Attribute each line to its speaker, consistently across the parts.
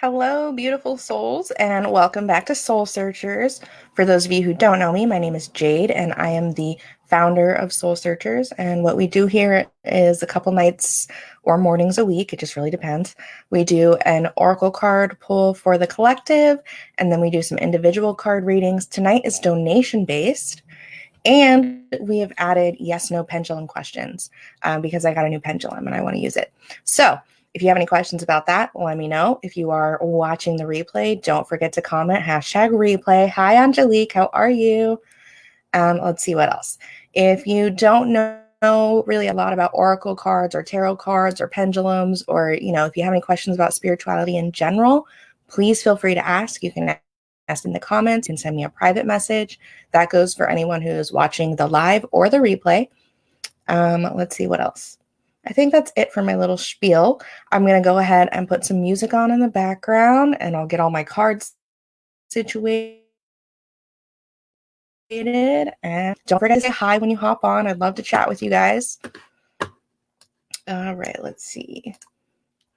Speaker 1: Hello, beautiful souls, and welcome back to Soul Searchers. For those of you who don't know me, my name is Jade, and I am the founder of Soul Searchers. And what we do here is a couple nights or mornings a week, it just really depends. We do an oracle card pull for the collective, and then we do some individual card readings. Tonight is donation based. And we have added yes, no pendulum questions because I got a new pendulum and I want to use it. So if you have any questions about that, let me know. If you are watching the replay, don't forget to comment #replay. Hi, Angelique. How are you? Let's see what else. If you don't know really a lot about oracle cards or tarot cards or pendulums, or if you have any questions about spirituality in general, please feel free to ask. You can ask in the comments and send me a private message. That goes for anyone who is watching the live or the replay. Let's see what else. I think that's it for my little spiel. I'm going to go ahead and put some music on in the background, and I'll get all my cards situated. And don't forget to say hi when you hop on. I'd love to chat with you guys. All right, let's see.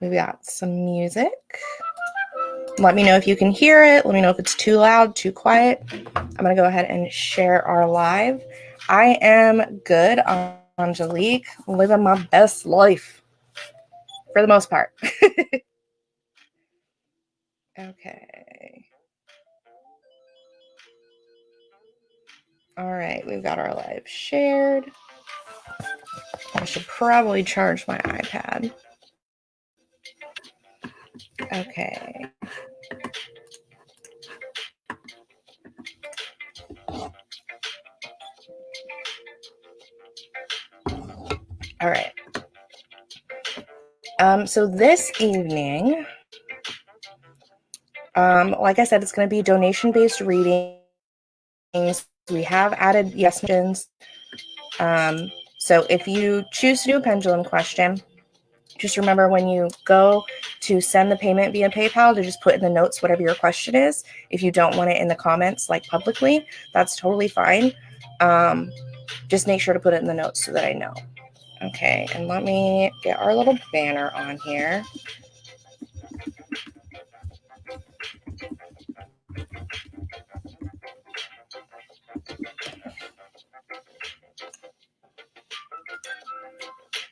Speaker 1: We've got some music. Let me know if you can hear it. Let me know if it's too loud, too quiet. I'm going to go ahead and share our live. I am good, Angelique, living my best life for the most part. Okay. All right, we've got our live shared. I should probably charge my iPad. Okay. All right. So this evening, like I said, it's going to be donation-based readings. We have added yes questions. So if you choose to do a pendulum question, just remember when you go to send the payment via PayPal to just put in the notes whatever your question is. If you don't want it in the comments, like publicly, that's totally fine. Just make sure to put it in the notes so that I know. Okay, and let me get our little banner on here.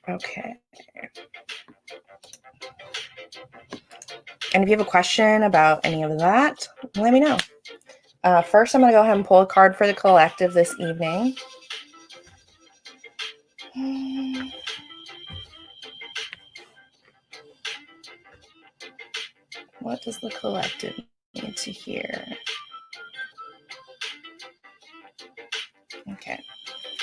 Speaker 1: Okay. And if you have a question about any of that, let me know. First, I'm going to go ahead and pull a card for the collective this evening. What does the collective need to hear? Okay.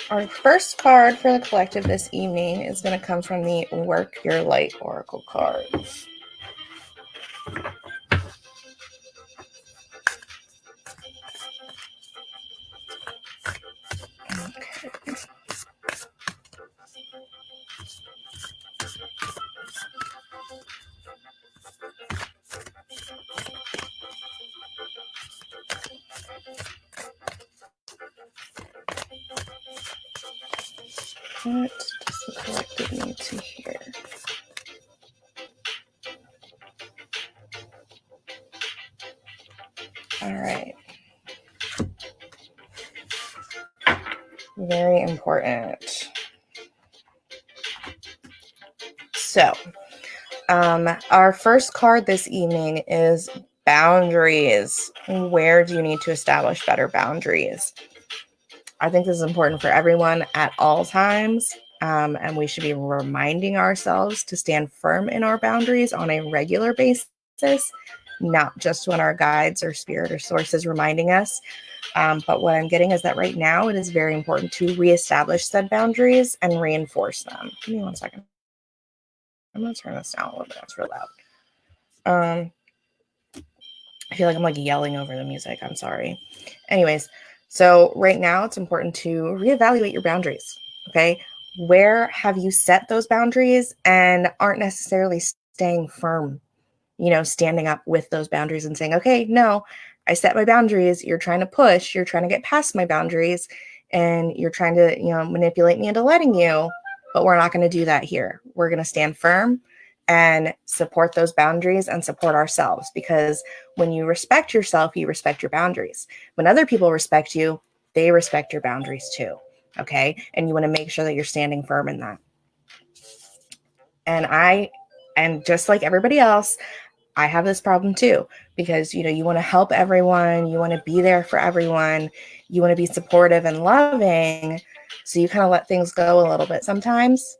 Speaker 1: Our first card for the collective this evening is going to come from the Work Your Light Oracle cards. Okay. What does the collective need to hear? All right. Very important. So, our first card this evening is boundaries. Where do you need to establish better boundaries? I think this is important for everyone at all times. And we should be reminding ourselves to stand firm in our boundaries on a regular basis, not just when our guides or spirit or source is reminding us. But what I'm getting is that right now it is very important to reestablish said boundaries and reinforce them. Give me 1 second. I'm going to turn this down a little bit. That's real loud. I feel like I'm like yelling over the music. I'm sorry. Anyways, so right now it's important to reevaluate your boundaries. Okay. Where have you set those boundaries and aren't necessarily staying firm, standing up with those boundaries and saying, okay, no, I set my boundaries. You're trying to push, you're trying to get past my boundaries, and you're trying to, manipulate me into letting you, but we're not going to do that here. We're going to stand firm and support those boundaries and support ourselves. Because when you respect yourself, you respect your boundaries. When other people respect you, they respect your boundaries too. Okay. And you want to make sure that you're standing firm in that. And just like everybody else, I have this problem too, because, you want to help everyone. You want to be there for everyone. You want to be supportive and loving. So you kind of let things go a little bit sometimes,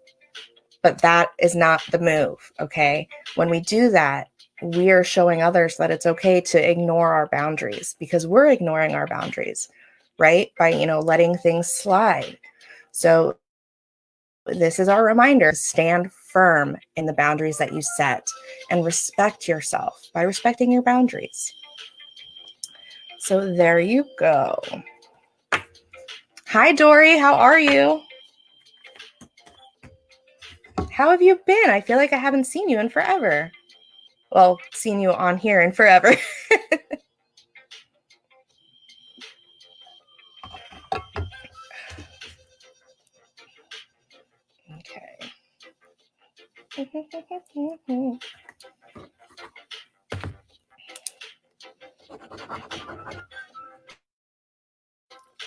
Speaker 1: but that is not the move. Okay. When we do that, we are showing others that it's okay to ignore our boundaries, because we're ignoring our boundaries, right? By, letting things slide. So this is our reminder: stand firm in the boundaries that you set and respect yourself by respecting your boundaries. So there you go. Hi, Dory. How are you? How have you been? I feel like I haven't seen you in forever. Well, seen you on here in forever. Okay.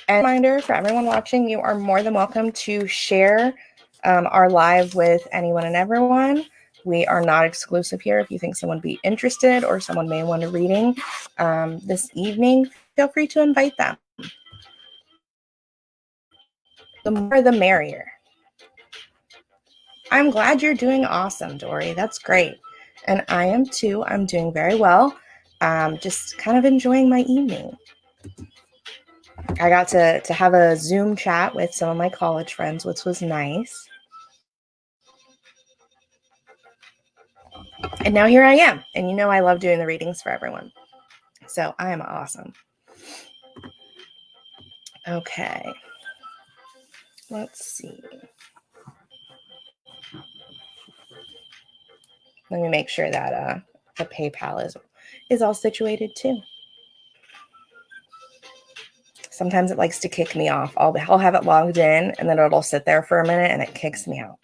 Speaker 1: And reminder for everyone watching, you are more than welcome to share our live with anyone and everyone. We are not exclusive here. If you think someone would be interested or someone may want a reading this evening, feel free to invite them. The more the merrier. I'm glad you're doing awesome, Dory. That's great. And I am too. I'm doing very well. Just kind of enjoying my evening. I got to have a Zoom chat with some of my college friends, which was nice. And now here I am. And I love doing the readings for everyone. So I am awesome. Okay. Let's see. Let me make sure that the PayPal is all situated too. Sometimes it likes to kick me off. I'll have it logged in, and then it'll sit there for a minute and it kicks me out.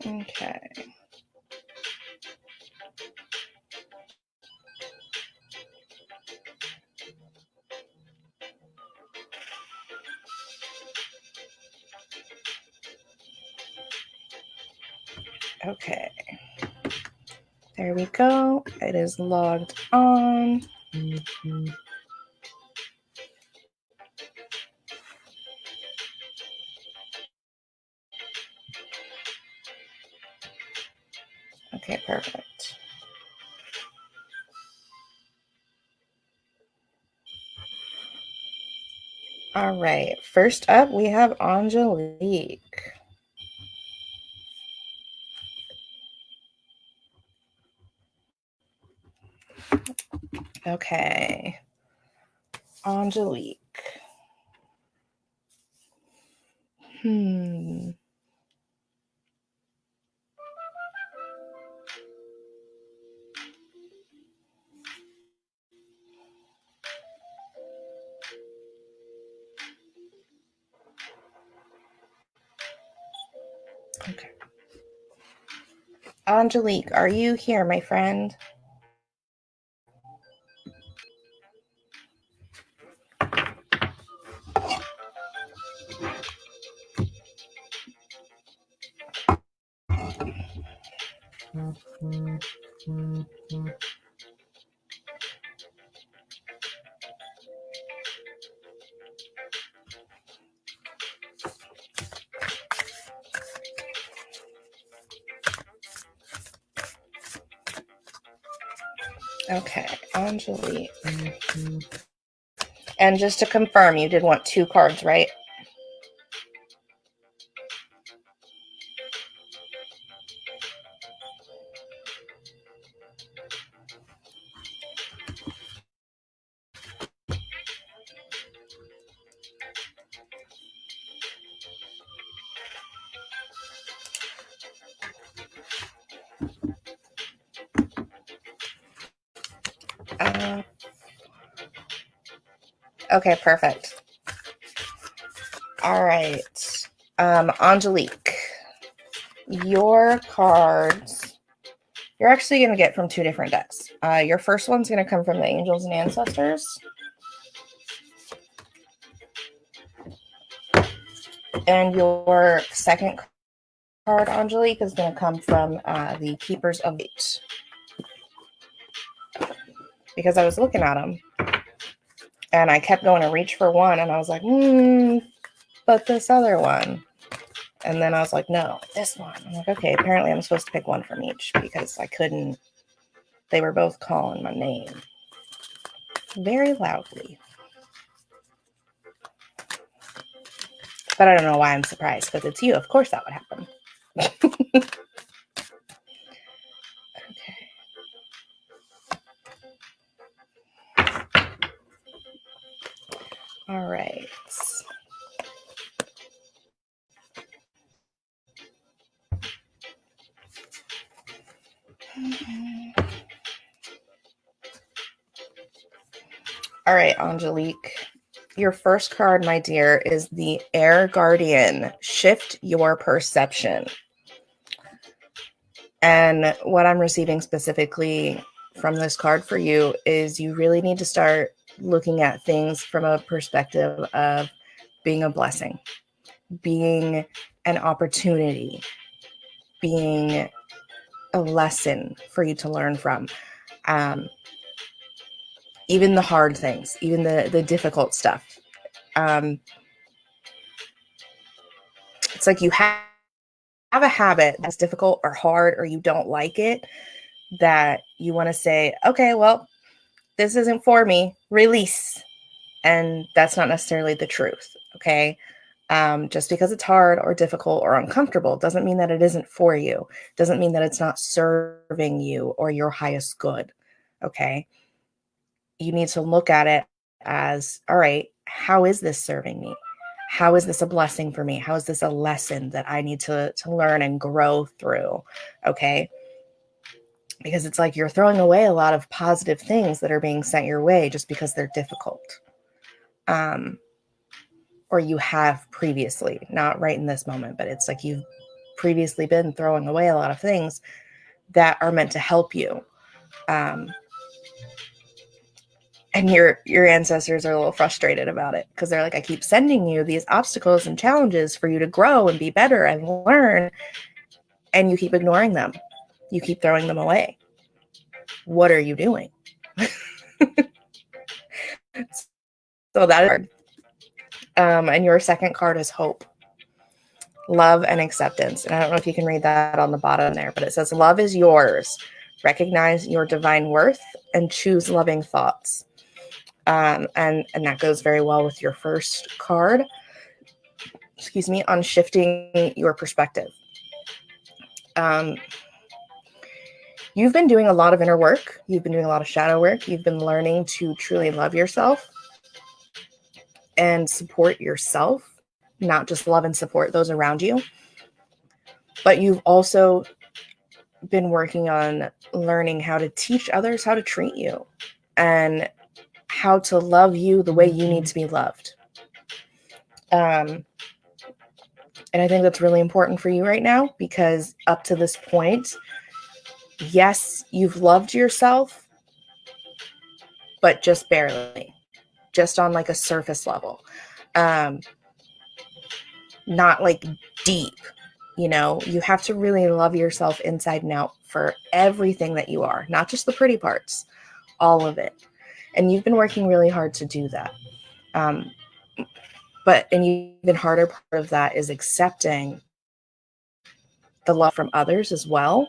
Speaker 1: Okay. Okay. There we go. It is logged on. Okay, perfect. All right. First up, we have Angelique. Okay. Angelique. Okay. Angelique, are you here, my friend? Okay, Angelique. And just to confirm, you did want 2 cards, right? Okay, perfect. All right. Angelique, your cards, you're actually going to get from two different decks. Your first one's going to come from the Angels and Ancestors. And your second card, Angelique, is going to come from the Keepers of Light. Because I was looking at them, and I kept going to reach for one, and I was like, but this other one. And then I was like, no, this one. I'm like, okay, apparently I'm supposed to pick one from each because I couldn't. They were both calling my name very loudly. But I don't know why I'm surprised, because it's you. Of course that would happen. Okay. All right. All right, Angelique. Your first card, my dear, is the Air Guardian. Shift your perception. And what I'm receiving specifically from this card for you is you really need to start looking at things from a perspective of being a blessing, being an opportunity, being a lesson for you to learn from. Even the hard things, even the difficult stuff. It's like you have a habit that's difficult or hard, or you don't like it, that you want to say, okay, well, this isn't for me, release. And that's not necessarily the truth. Okay. Just because it's hard or difficult or uncomfortable doesn't mean that it isn't for you. Doesn't mean that it's not serving you or your highest good. Okay. You need to look at it as, all right, how is this serving me? How is this a blessing for me? How is this a lesson that I need to learn and grow through? Okay. Because it's like you're throwing away a lot of positive things that are being sent your way just because they're difficult. Or you have previously, not right in this moment, but it's like you've previously been throwing away a lot of things that are meant to help you. And your ancestors are a little frustrated about it because they're like, I keep sending you these obstacles and challenges for you to grow and be better and learn, and you keep ignoring them. You keep throwing them away. What are you doing? So that is hard. And your second card is hope, love, and acceptance. And I don't know if you can read that on the bottom there, but it says, love is yours. Recognize your divine worth and choose loving thoughts. And that goes very well with your first card, on shifting your perspective. You've been doing a lot of inner work. You've been doing a lot of shadow work. You've been learning to truly love yourself and support yourself, not just love and support those around you. But you've also been working on learning how to teach others how to treat you and how to love you the way you need to be loved. And I think that's really important for you right now, because up to this point, yes, you've loved yourself, but just barely, just on like a surface level, not like deep. You have to really love yourself inside and out for everything that you are, not just the pretty parts, all of it. And you've been working really hard to do that. But an even harder part of that is accepting the love from others as well,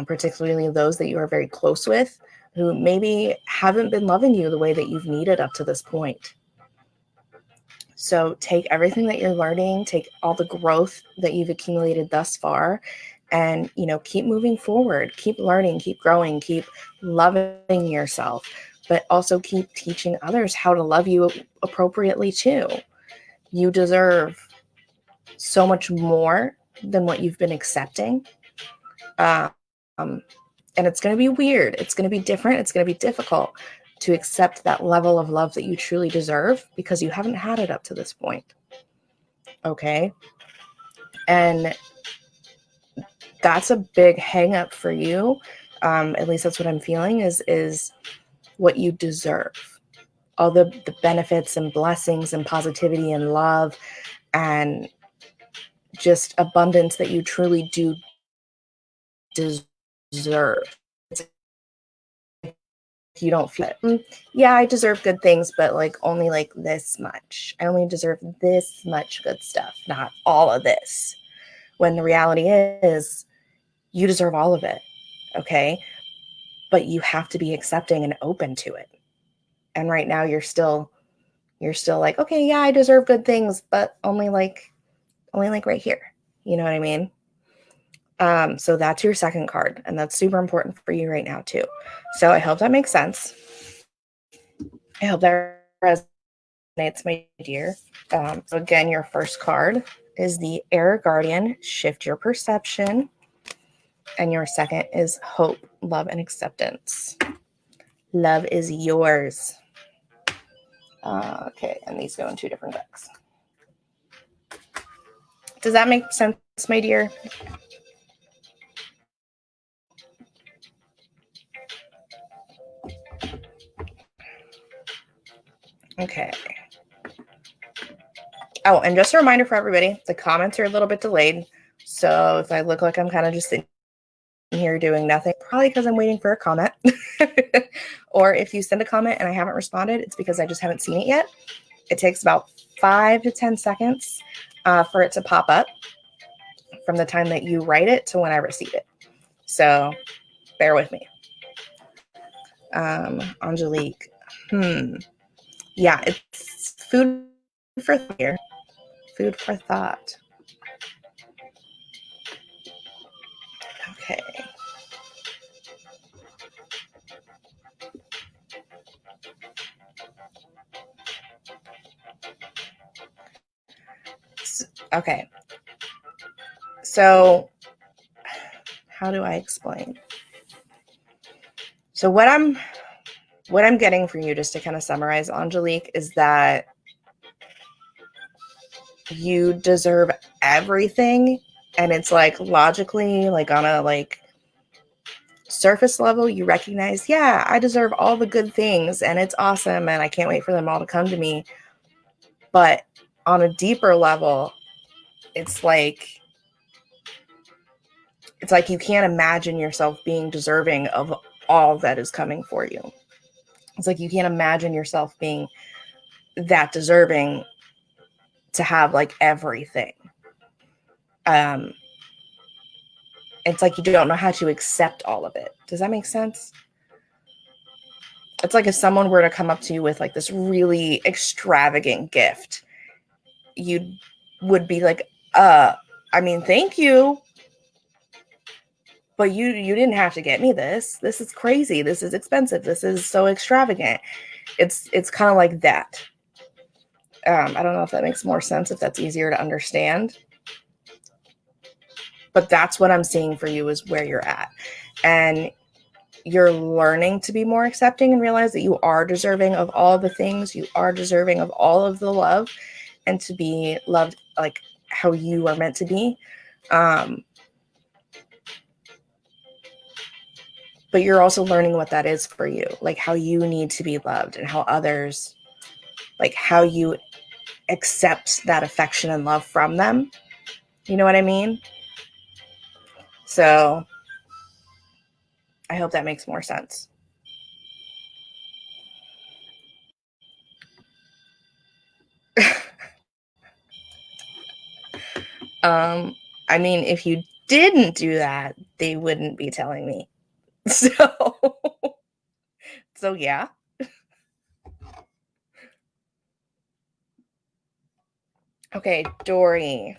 Speaker 1: particularly those that you are very close with, who maybe haven't been loving you the way that you've needed up to this point. So take everything that you're learning, take all the growth that you've accumulated thus far, and, keep moving forward, keep learning, keep growing, keep loving yourself, but also keep teaching others how to love you appropriately too. You deserve so much more than what you've been accepting. And it's going to be weird. It's going to be different. It's going to be difficult to accept that level of love that you truly deserve because you haven't had it up to this point. Okay. And that's a big hang up for you. At least that's what I'm feeling is what you deserve. All the benefits and blessings and positivity and love and just abundance that you truly do deserve. You don't feel it. Yeah, I deserve good things, but like only like this much. I only deserve this much good stuff, not all of this. When the reality is you deserve all of it. Okay. But you have to be accepting and open to it. And right now you're still like, okay, yeah, I deserve good things, but only like right here. You know what I mean? So that's your second card, and that's super important for you right now too. So I hope that makes sense. I hope that resonates, my dear. So again, your first card is the Air Guardian, shift your perception. And your second is hope, love, and acceptance. Love is yours. Okay, and these go in two different decks. Does that make sense, my dear? Okay. Oh, and just a reminder for everybody, the comments are a little bit delayed. So if I look like I'm kind of just sitting here doing nothing, probably because I'm waiting for a comment. Or if you send a comment and I haven't responded, it's because I just haven't seen it yet. It takes about 5 to 10 seconds for it to pop up from the time that you write it to when I receive it. So bear with me. Angelique. Yeah, it's food for thought. Food for thought. Okay. Okay. So how do I explain? So what I'm getting for you, just to kind of summarize, Angelique, is that you deserve everything. And it's like logically, like on a like surface level, you recognize, yeah, I deserve all the good things and it's awesome and I can't wait for them all to come to me. But on a deeper level, it's like you can't imagine yourself being deserving of all that is coming for you. It's like you can't imagine yourself being that deserving to have like everything. It's like you don't know how to accept all of it. Does that make sense? It's like if someone were to come up to you with like this really extravagant gift, you would be like, I mean, thank you, but you didn't have to get me this. This is crazy. This is expensive. This is so extravagant. It's kind of like that. I don't know if that makes more sense, if that's easier to understand. But that's what I'm seeing for you is where you're at. And you're learning to be more accepting and realize that you are deserving of all the things. You are deserving of all of the love and to be loved like how you are meant to be. But you're also learning what that is for you, like how you need to be loved and how others, like how you accept that affection and love from them. You know what I mean? So I hope that makes more sense. I mean, if you didn't do that, they wouldn't be telling me. So yeah. Okay, Dory.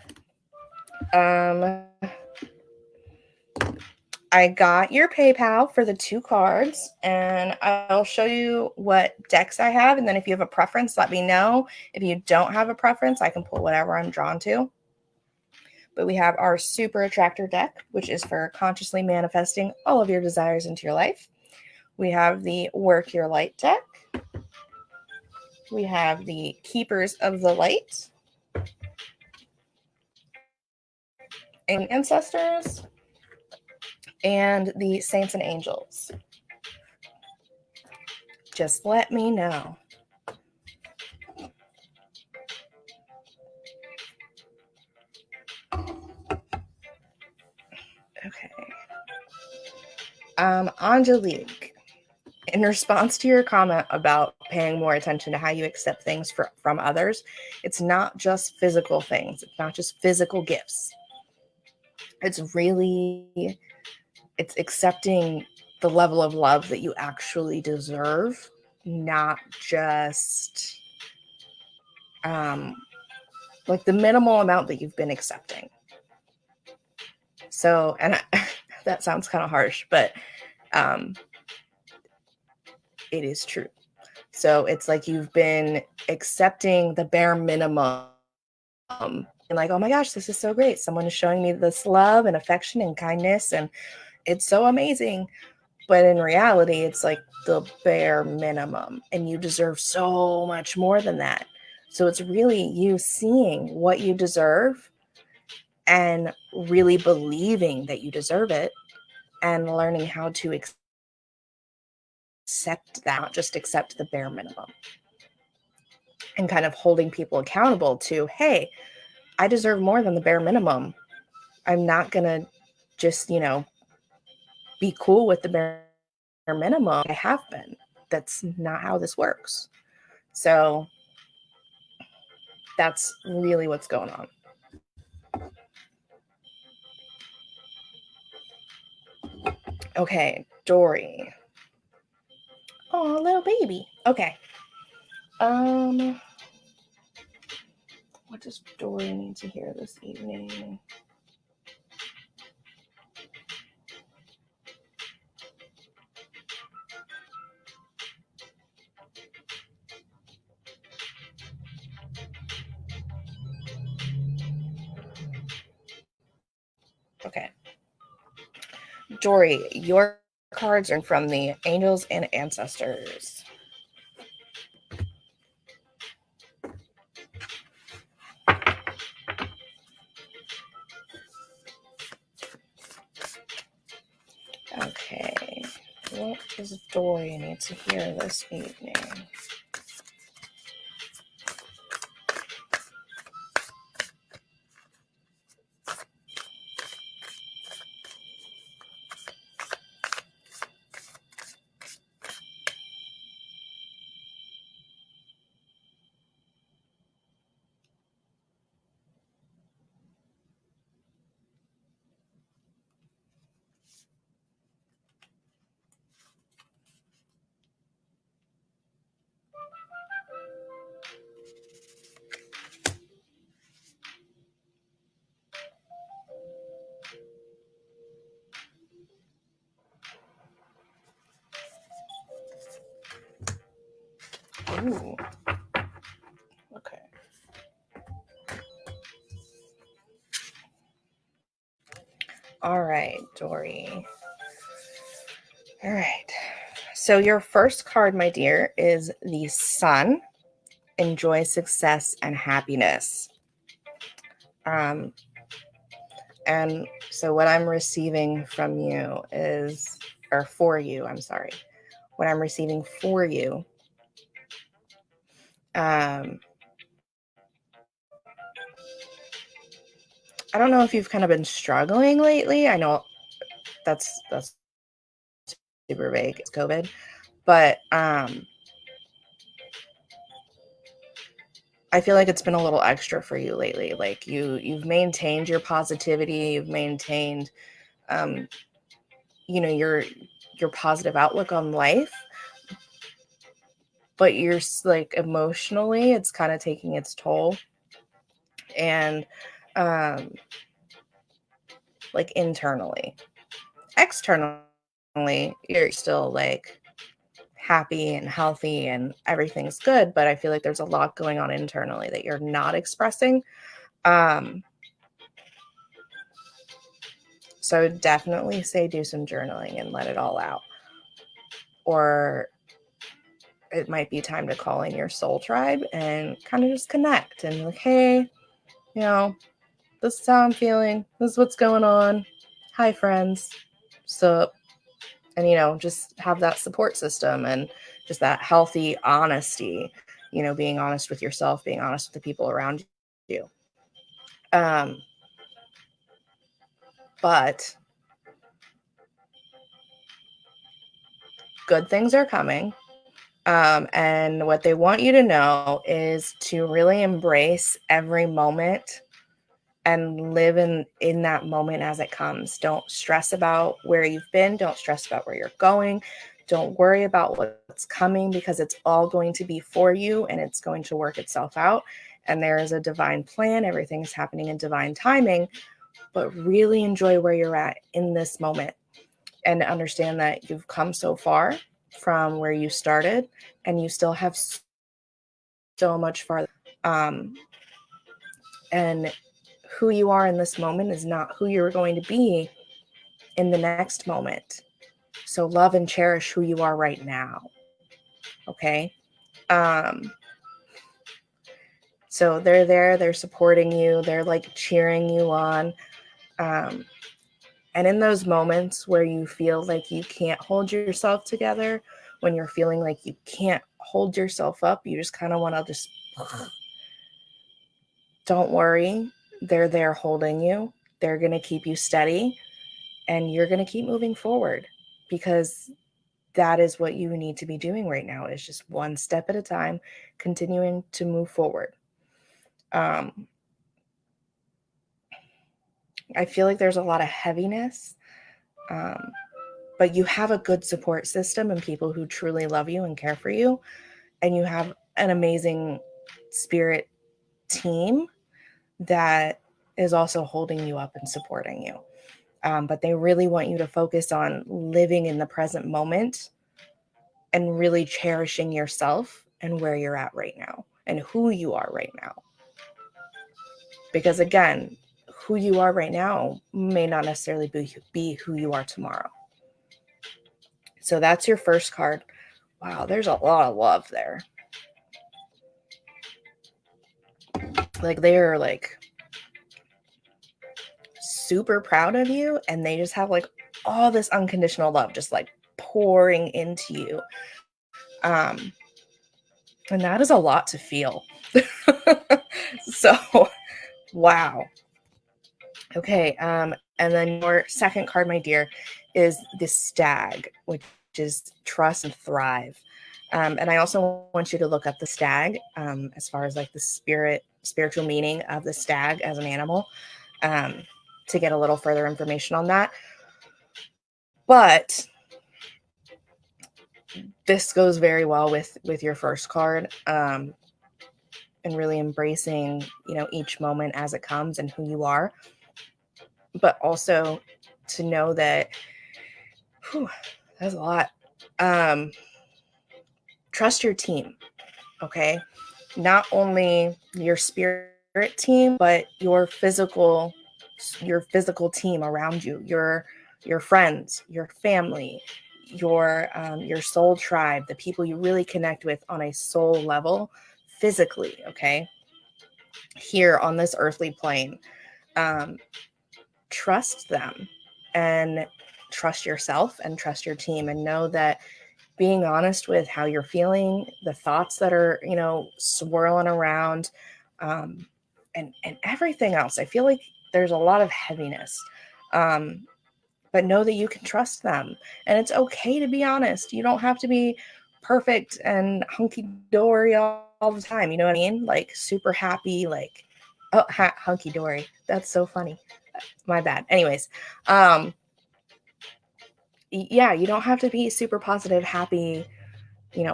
Speaker 1: I got your PayPal for the 2 cards, and I'll show you what decks I have. And then if you have a preference, let me know. If you don't have a preference, I can pull whatever I'm drawn to. But we have our Super Attractor deck, which is for consciously manifesting all of your desires into your life. We have the Work Your Light deck. We have the Keepers of the Light. ancestors and the saints and angels. Just let me know. Okay. Angelique, in response to your comment about paying more attention to how you accept things from others, it's not just physical things. It's not just physical gifts. It's accepting the level of love that you actually deserve, not just like the minimal amount that you've been accepting. So, and that sounds kind of harsh, but it is true. So it's like you've been accepting the bare minimum and like, oh my gosh, this is so great. Someone is showing me this love and affection and kindness, and it's so amazing. But in reality, it's like the bare minimum, and you deserve so much more than that. So it's really you seeing what you deserve and really believing that you deserve it and learning how to accept that, not just accept the bare minimum. And kind of holding people accountable to, hey, I deserve more than the bare minimum. I'm not going to just, be cool with the bare minimum. I have been. That's not how this works. So that's really what's going on. Okay, Dory. Oh, little baby. Okay. What does Dory need to hear this evening? Okay. Dory, your cards are from the angels and ancestors. Okay. What does Dory need to hear this evening? Ooh. Okay. All right, Dory. All right. So your first card, my dear, is the Sun. Enjoy success and happiness. And so what I'm receiving from you is, or for you, I'm sorry. What I'm receiving for you I don't know if you've kind of been struggling lately. I know that's super vague. It's COVID, but I feel like it's been a little extra for you lately. Like you've maintained your positivity, you've maintained your positive outlook on life, but you're like emotionally it's kind of taking its toll. And like internally, externally you're still like happy and healthy and everything's good, but I feel like there's a lot going on internally that you're not expressing. So I would definitely say do some journaling and let it all out. Or it might be time to call in your soul tribe and kind of just connect and like, hey, this is how I'm feeling. This is what's going on. Hi, friends. Sup? And, just have that support system and just that healthy honesty, being honest with yourself, being honest with the people around you. But good things are coming. And what they want you to know is to really embrace every moment and live in that moment as it comes. Don't stress about where you've been. Don't stress about where you're going. Don't worry about what's coming, because it's all going to be for you and it's going to work itself out. And there is a divine plan. Everything's happening in divine timing, but really enjoy where you're at in this moment and understand that you've come so far from where you started and you still have so much farther. And who you are in this moment is not who you're going to be in the next moment. So love and cherish who you are right now. Okay. So they're there, they're supporting you, they're like cheering you on. And in those moments where you feel like you can't hold yourself together, when you're feeling like you can't hold yourself up, you just kind of want to just don't worry. They're there holding you. They're going to keep you steady and you're going to keep moving forward, because that is what you need to be doing right now, is just one step at a time, continuing to move forward. I feel like there's a lot of heaviness, but you have a good support system and people who truly love you and care for you. And you have an amazing spirit team that is also holding you up and supporting you. But they really want you to focus on living in the present moment and really cherishing yourself and where you're at right now and who you are right now. Because again, who you are right now may not necessarily be who you are tomorrow. So that's your first card. Wow, there's a lot of love there. Like they are like super proud of you, and they just have like all this unconditional love just like pouring into you. And that is a lot to feel. So, wow. Okay. And then your second card, my dear, is the Stag, which is trust and thrive. And I also want you to look up the stag, as far as like the spiritual meaning of the stag as an animal, to get a little further information on that. But this goes very well with your first card, and really embracing, each moment as it comes and who you are, but also to know that, that's a lot. Trust your team, okay? Not only your spirit team, but your physical team around you, your friends, your family, your soul tribe, the people you really connect with on a soul level, physically, okay? Here on this earthly plane. Trust them and trust yourself and trust your team, and know that being honest with how you're feeling, the thoughts that are, swirling around, and everything else. I feel like there's a lot of heaviness. But know that you can trust them, and it's okay to be honest. You don't have to be perfect and hunky-dory all the time. You know what I mean? Like super happy, like, oh, hunky-dory. That's so funny. My bad. Anyways, yeah, you don't have to be super positive, happy,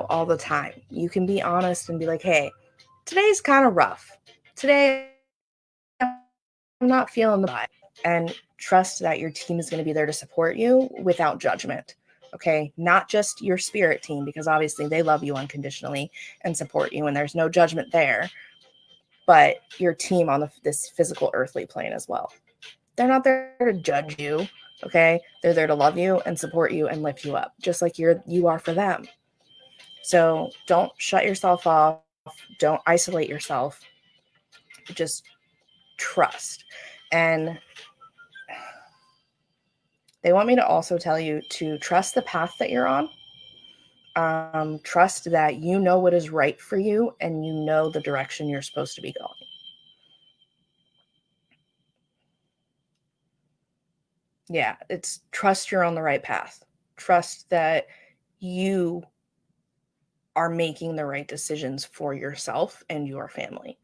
Speaker 1: all the time. You can be honest and be like, hey, today's kind of rough. Today, I'm not feeling the vibe. And trust that your team is going to be there to support you without judgment. Okay. Not just your spirit team, because obviously they love you unconditionally and support you, and there's no judgment there, but your team on this physical earthly plane as well. They're not there to judge you. Okay. They're there to love you and support you and lift you up, just like you are for them. So don't shut yourself off. Don't isolate yourself. Just trust. And they want me to also tell you to trust the path that you're on. Trust that you know what is right for you and you know the direction you're supposed to be going. Yeah, it's trust you're on the right path. Trust that you are making the right decisions for yourself and your family.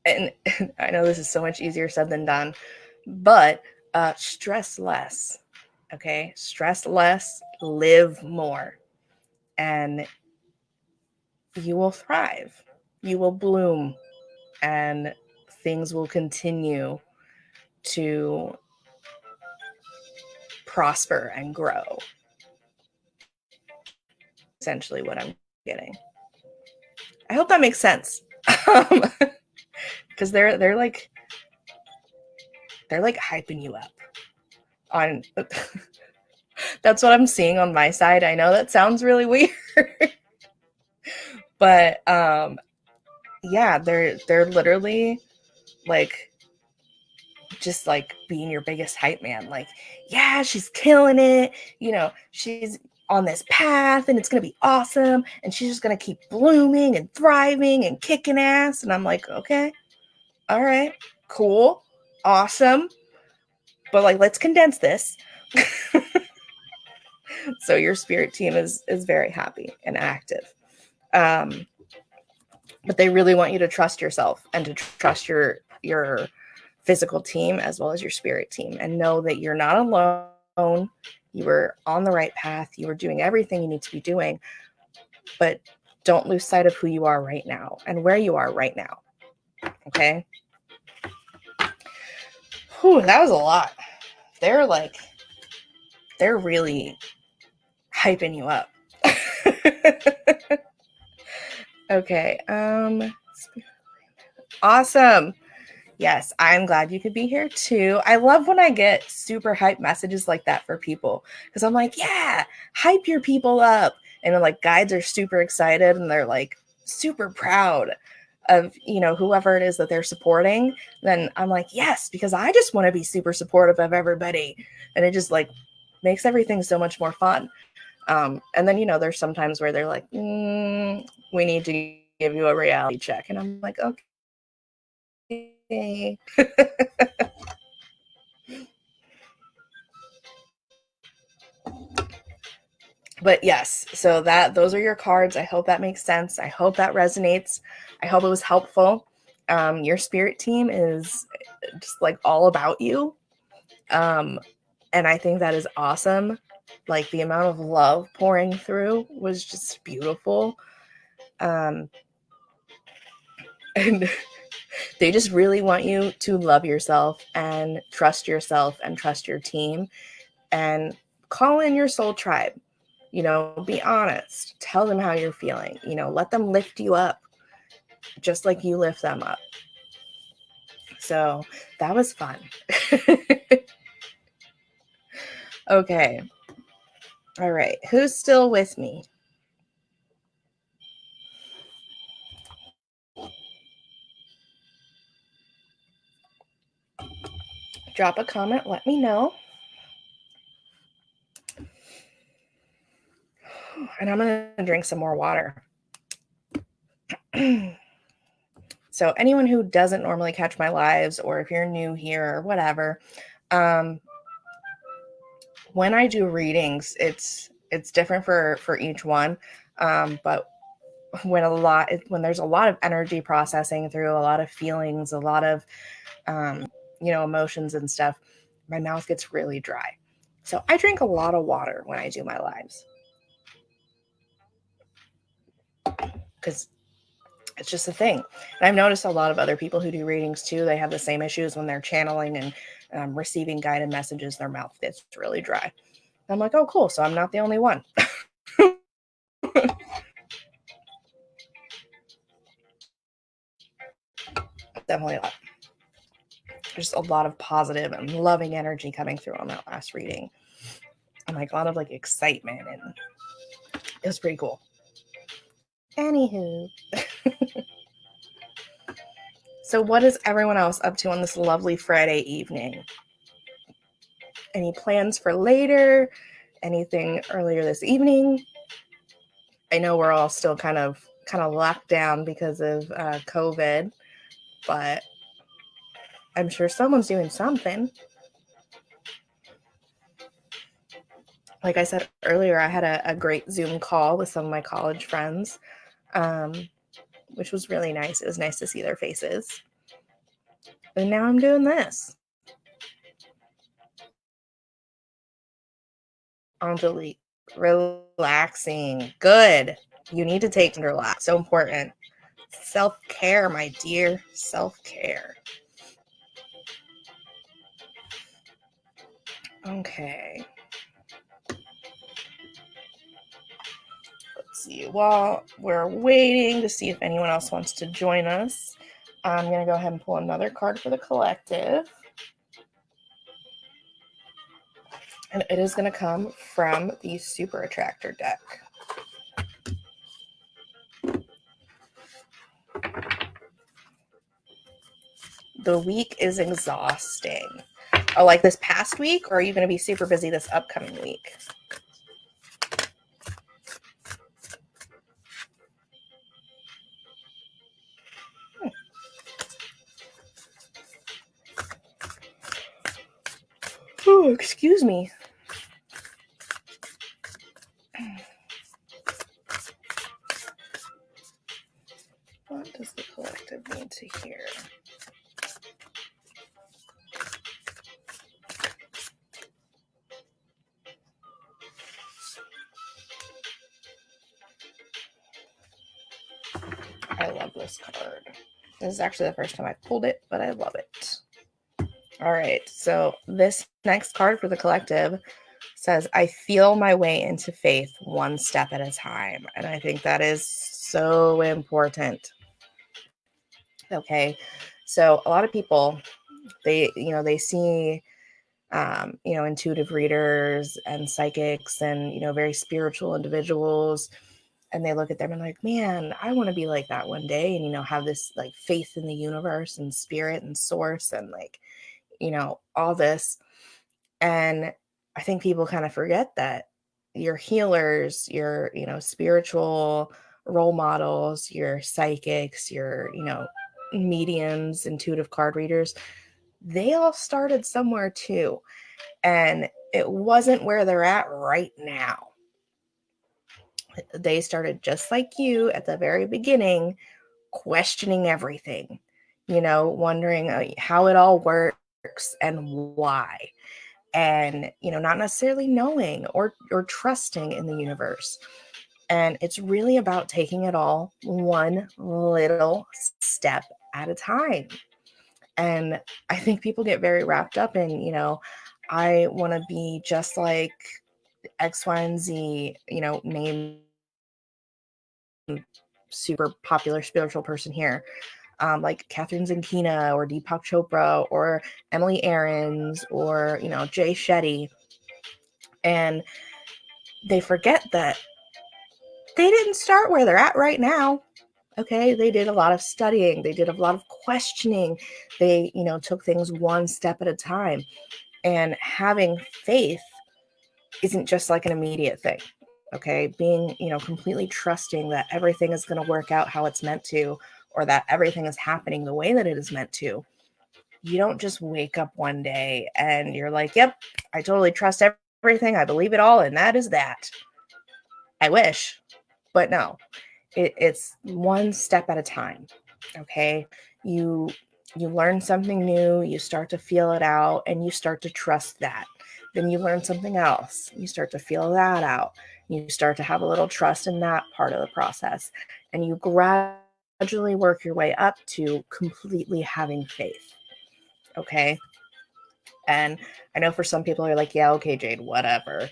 Speaker 1: And I know this is so much easier said than done, but stress less. Okay, stress less, live more, and you will thrive. You will bloom, and things will continue to prosper and grow. Essentially, what I'm getting. I hope that makes sense. Because they're like hyping you up on. That's what I'm seeing on my side. I know that sounds really weird, but yeah, they're literally like just like being your biggest hype man. Like, yeah, she's killing it. You know, she's on this path and it's going to be awesome. And she's just going to keep blooming and thriving and kicking ass. And I'm like, okay, all right, cool, awesome. But like, let's condense this. So your spirit team is very happy and active. But they really want you to trust yourself and to trust your physical team as well as your spirit team, and know that you're not alone. You were on the right path. You were doing everything you need to be doing, but don't lose sight of who you are right now and where you are right now. Okay. Whew, that was a lot. They're really hyping you up. Okay. Awesome. Yes, I'm glad you could be here too. I love when I get super hype messages like that for people, because I'm like, yeah, hype your people up. And then like guides are super excited and they're like super proud of, you know, whoever it is that they're supporting. Then I'm like, yes, because I just want to be super supportive of everybody. And it just like makes everything so much more fun. And then, you know, there's sometimes where they're like, we need to give you a reality check. And I'm like, okay. But yes, so those are your cards. I hope that makes sense. I hope that resonates. I hope it was helpful. Your spirit team is just like all about you. And I think that is awesome. Like the amount of love pouring through was just beautiful. And they just really want you to love yourself and trust your team, and call in your soul tribe. You know, be honest. Tell them how you're feeling. You know, let them lift you up just like you lift them up. So that was fun. Okay. All right. Who's still with me? Drop a comment. Let me know. And I'm going to drink some more water. So anyone who doesn't normally catch my lives, or if you're new here or whatever, when I do readings, it's different for each one. But when there's a lot of energy processing through, a lot of feelings, a lot of emotions and stuff, my mouth gets really dry. So I drink a lot of water when I do my lives, because it's just a thing. And I've noticed a lot of other people who do readings too, they have the same issues when they're channeling and receiving guided messages. Their mouth gets really dry. I'm like, oh, cool. So I'm not the only one. Definitely a lot. Just a lot of positive and loving energy coming through on that last reading. And like a lot of like excitement, and it was pretty cool. Anywho. So what is everyone else up to on this lovely Friday evening? Any plans for later? Anything earlier this evening? I know we're all still kind of locked down because of COVID, but I'm sure someone's doing something. Like I said earlier, I had a great Zoom call with some of my college friends, which was really nice. It was nice to see their faces. And now I'm doing this. Angelique, relaxing. Good. You need to take and relax. So important. Self-care, my dear. Self-care. Okay. Let's see. While we're waiting to see if anyone else wants to join us, I'm going to go ahead and pull another card for the collective. And it is going to come from the Super Attractor deck. The week is exhausting. Oh, like this past week, or are you going to be super busy this upcoming week? Oh, excuse me. What does the collective need to hear? I love this card. This is actually the first time I pulled it, but I love it. All right, so this next card for the collective says, I feel my way into faith one step at a time. And I think that is so important. Okay, so a lot of people, they see, intuitive readers and psychics and, very spiritual individuals. And they look at them and like, man, I want to be like that one day. And, have this like faith in the universe and spirit and source and like, all this. And I think people kind of forget that your healers, your, spiritual role models, your psychics, your, mediums, intuitive card readers, they all started somewhere too. And it wasn't where they're at right now. They started just like you at the very beginning, questioning everything, wondering how it all works and why. And, not necessarily knowing or trusting in the universe. And it's really about taking it all one little step at a time. And I think people get very wrapped up in, I want to be just like X, Y, and Z, name super popular spiritual person here. Like Catherine Zankina or Deepak Chopra or Emily Aarons or, Jay Shetty. And they forget that they didn't start where they're at right now. Okay, they did a lot of studying. They did a lot of questioning. They, took things one step at a time. And having faith isn't just like an immediate thing. Okay, being, completely trusting that everything is going to work out how it's meant to, or that everything is happening the way that it is meant to. You don't just wake up one day and you're like, yep, I totally trust everything. I believe it all. And that is that. I wish, but no, it's one step at a time. Okay. You learn something new, you start to feel it out, and you start to trust that. Then you learn something else, you start to feel that out. You start to have a little trust in that part of the process, and you gradually work your way up to completely having faith. Okay. And I know for some people are like, yeah, okay, Jade, whatever.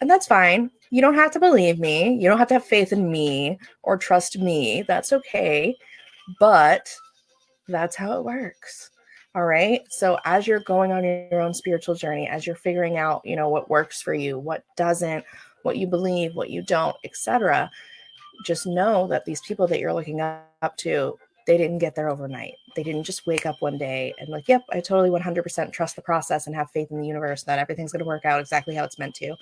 Speaker 1: And that's fine. You don't have to believe me. You don't have to have faith in me or trust me. That's okay. But that's how it works. All right. So as you're going on your own spiritual journey, as you're figuring out, what works for you, what doesn't, what you believe, what you don't, etc., just know that these people that you're looking up to, they didn't get there overnight. They didn't just wake up one day and like, yep, I totally 100% trust the process and have faith in the universe that everything's going to work out exactly how it's meant to.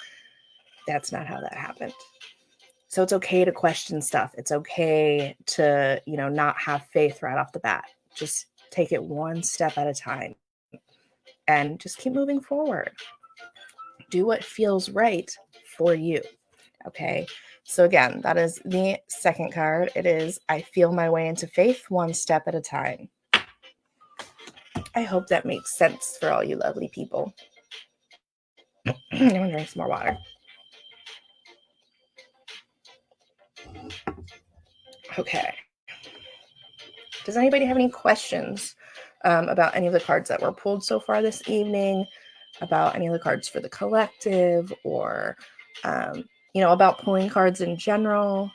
Speaker 1: That's not how that happened. So it's okay to question stuff. It's okay to, not have faith right off the bat. Just take it one step at a time and just keep moving forward. Do what feels right for you. Okay. So again, that is the second card. It is, I feel my way into faith one step at a time. I hope that makes sense for all you lovely people. I'm going to drink some more water. Okay. Does anybody have any questions about any of the cards that were pulled so far this evening, about any of the cards for the collective, or, about pulling cards in general,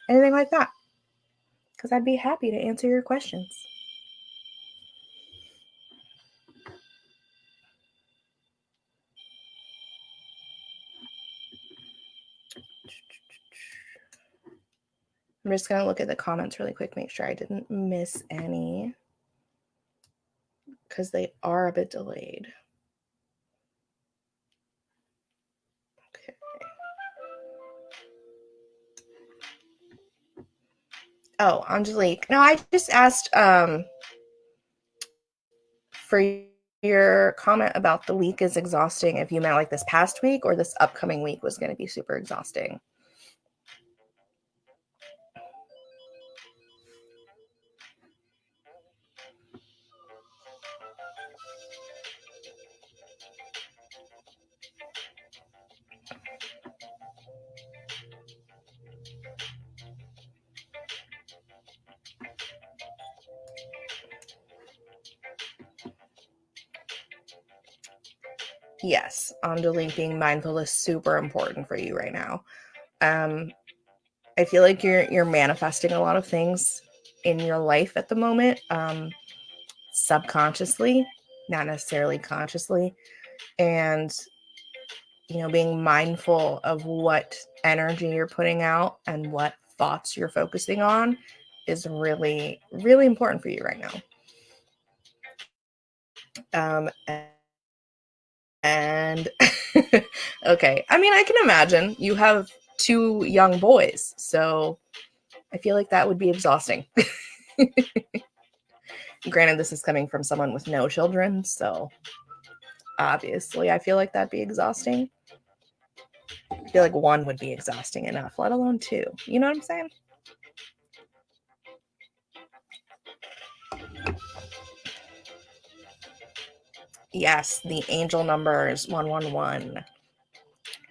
Speaker 1: anything like that? Because I'd be happy to answer your questions. I'm just going to look at the comments really quick, make sure I didn't miss any, because they are a bit delayed. Okay. Oh, Angelique. No, I just asked for your comment about the week is exhausting, if you meant like this past week or this upcoming week was going to be super exhausting. Yes, Angelique, being mindful is super important for you right now. I feel like you're manifesting a lot of things in your life at the moment, subconsciously, not necessarily consciously, and being mindful of what energy you're putting out and what thoughts you're focusing on is really, really important for you right now. And okay, I mean, I can imagine you have 2 young boys, so I feel like that would be exhausting. Granted, this is coming from someone with no children, so obviously I feel like that'd be exhausting. I feel like 1 would be exhausting enough, let alone 2. You know what I'm saying? Yes, the angel number is 111.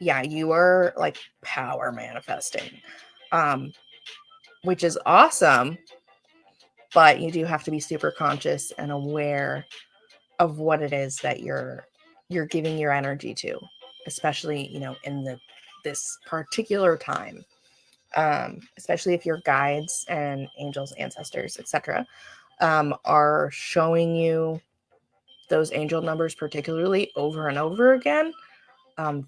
Speaker 1: Yeah, you are like power manifesting, which is awesome, but you do have to be super conscious and aware of what it is that you're giving your energy to, especially in this particular time, especially if your guides and angels, ancestors, etc., are showing you those angel numbers particularly over and over again.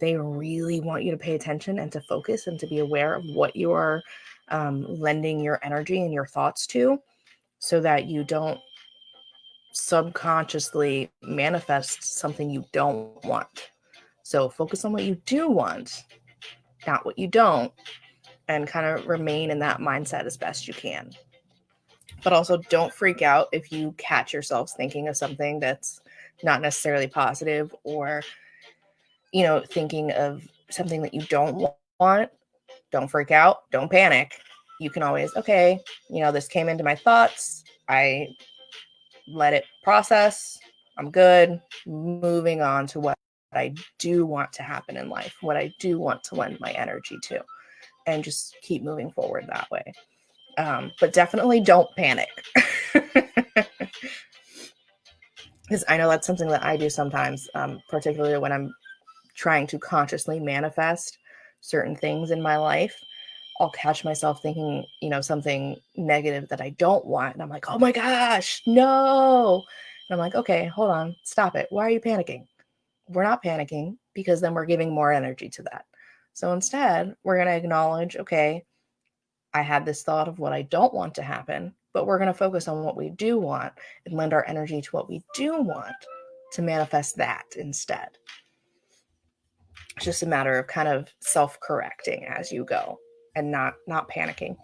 Speaker 1: They really want you to pay attention and to focus and to be aware of what you are lending your energy and your thoughts to, so that you don't subconsciously manifest something you don't want. So focus on what you do want, not what you don't, and kind of remain in that mindset as best you can. But also don't freak out if you catch yourselves thinking of something that's not necessarily positive, or thinking of something that you don't want. Don't freak out. Don't panic. You can always, okay, this came into my thoughts. I let it process. I'm good. Moving on to what I do want to happen in life, what I do want to lend my energy to, and just keep moving forward that way. But definitely don't panic. Because I know that's something that I do sometimes, particularly when I'm trying to consciously manifest certain things in my life. I'll catch myself thinking, something negative that I don't want. And I'm like, oh my gosh, no. And I'm like, okay, hold on, stop it. Why are you panicking? We're not panicking, because then we're giving more energy to that. So instead, we're going to acknowledge, okay, I had this thought of what I don't want to happen, but we're going to focus on what we do want and lend our energy to what we do want to manifest that instead. It's just a matter of kind of self-correcting as you go and not panicking.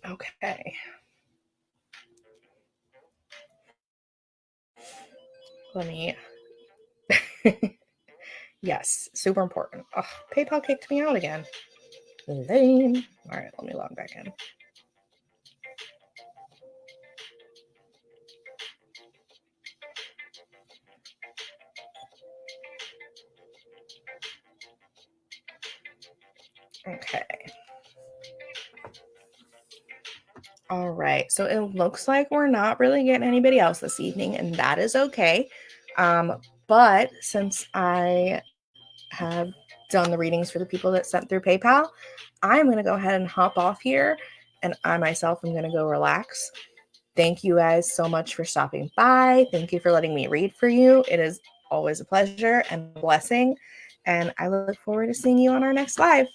Speaker 1: Okay. Let me. Yes, super important. Oh, PayPal kicked me out again. Lame. All right, let me log back in. Okay. All right. So it looks like we're not really getting anybody else this evening, and that is okay. But since I have done the readings for the people that sent through PayPal, I'm going to go ahead and hop off here, and I myself am going to go relax. Thank you guys so much for stopping by. Thank you for letting me read for you. It is always a pleasure and a blessing, and I look forward to seeing you on our next live.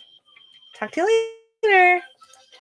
Speaker 1: Talk to you later.